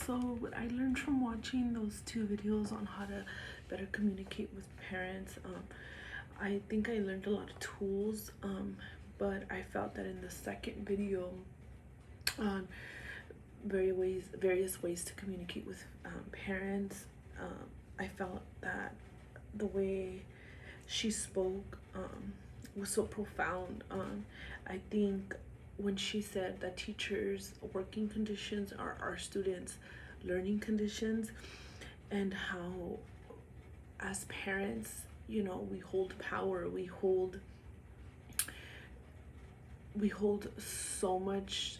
So what I learned from watching those two videos on how to better communicate with parents, I think I learned a lot of tools, but I felt that in the second video on various ways to communicate with parents, I felt that the way she spoke was so profound. I think when she said that teachers' working conditions are our students' learning conditions, and how, as parents, we hold power, we hold so much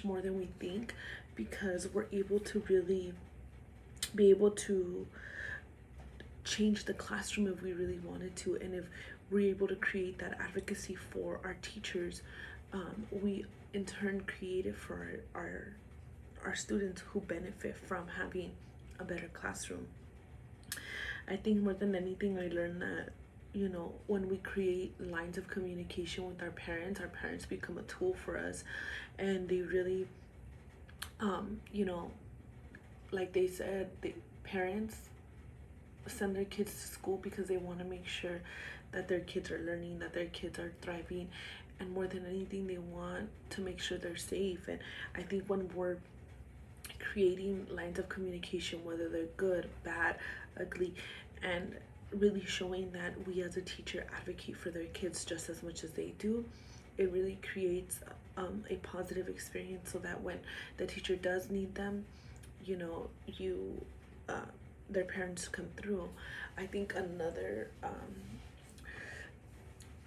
more than we think, because we're able to really be able to change the classroom if we really wanted to, and if we're able to create that advocacy for our teachers, we in turn create it for our students who benefit from having a better classroom. I think more than anything, I learned that when we create lines of communication with our parents become a tool for us, and they really, you know, like they said, the parents send their kids to school because they want to make sure that their kids are learning, that their kids are thriving, and more than anything, they want to make sure they're safe. And I think when we're creating lines of communication, whether they're good, bad, ugly, and really showing that we as a teacher advocate for their kids just as much as they do, it really creates a positive experience, so that when the teacher does need them, you their parents come through. I think another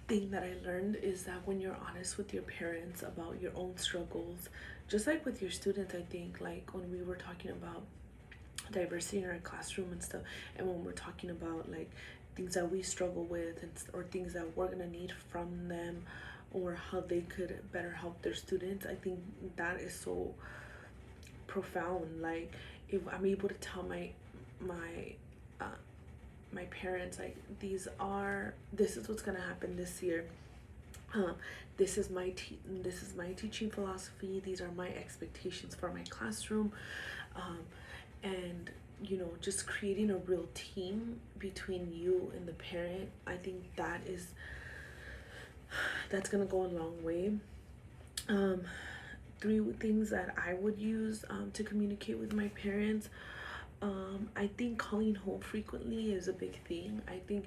thing that I learned is that when you're honest with your parents about your own struggles, just like with your students, I think, like when we were talking about diversity in our classroom and stuff, and when we're talking about like things that we struggle with, or things that we're gonna need from them, or how they could better help their students, I think that is so profound. Like, if I'm able to tell my uh, my parents, like, this is what's gonna happen this year, um, this is my teaching philosophy, these are my expectations for my classroom, um, and just creating a real team between you and the parent, I think that's gonna go a long way. um, Three things that I would use to communicate with my parents. I think calling home frequently is a big thing. I think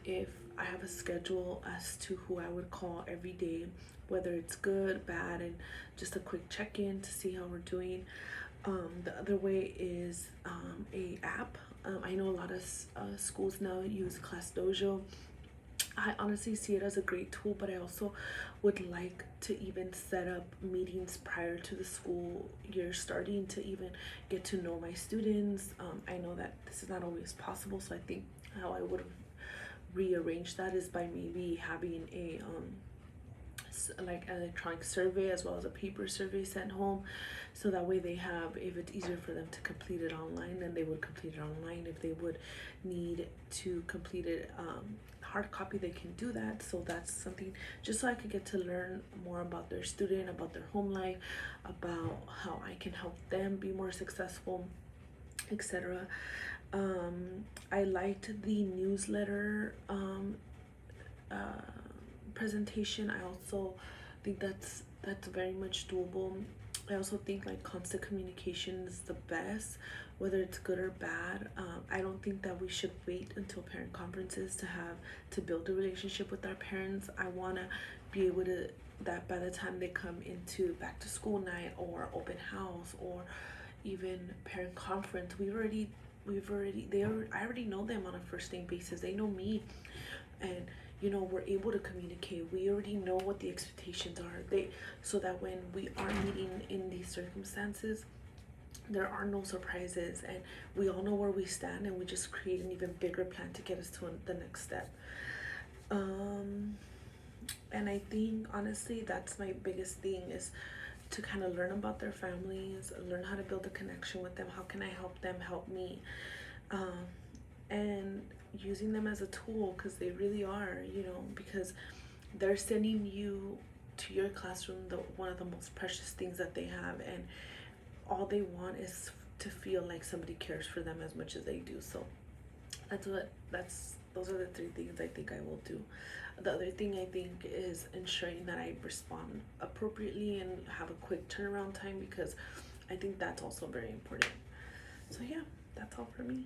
if I have a schedule as to who I would call every day, whether it's good, bad, and just a quick check-in to see how we're doing. The other way is a app. I know a lot of schools now use Class Dojo. I honestly see it as a great tool, but I also would like to even set up meetings prior to the school year starting, to even get to know my students. I know that this is not always possible, so I think how I would rearrange that is by maybe having a like electronic survey as well as a paper survey sent home, so that way they have, if it's easier for them to complete it online, then they would complete it online. If they would need to complete it hard copy, they can do that. So that's something, just so I could get to learn more about their student, about their home life, about how I can help them be more successful, etc. I liked the newsletter presentation. I also think that's very much doable. I also think like constant communication is the best, whether it's good or bad. I don't think that we should wait until parent conferences to build a relationship with our parents. I want to be able to, that by the time they come into back to school night or open house or even parent conference, I already know them on a first name basis. They know me, and we're able to communicate. We already know what the expectations are, so that when we are meeting in these circumstances, there are no surprises, and we all know where we stand, and we just create an even bigger plan to get us to the next step. And I think honestly that's my biggest thing, is to kind of learn about their families, learn how to build a connection with them. How can I help them help me? And using them as a tool, because they really are, because they're sending you to your classroom, one of the most precious things that they have. And all they want is to feel like somebody cares for them as much as they do. So those are the three things I think I will do. The other thing I think is ensuring that I respond appropriately and have a quick turnaround time, because I think that's also very important. So yeah, that's all for me.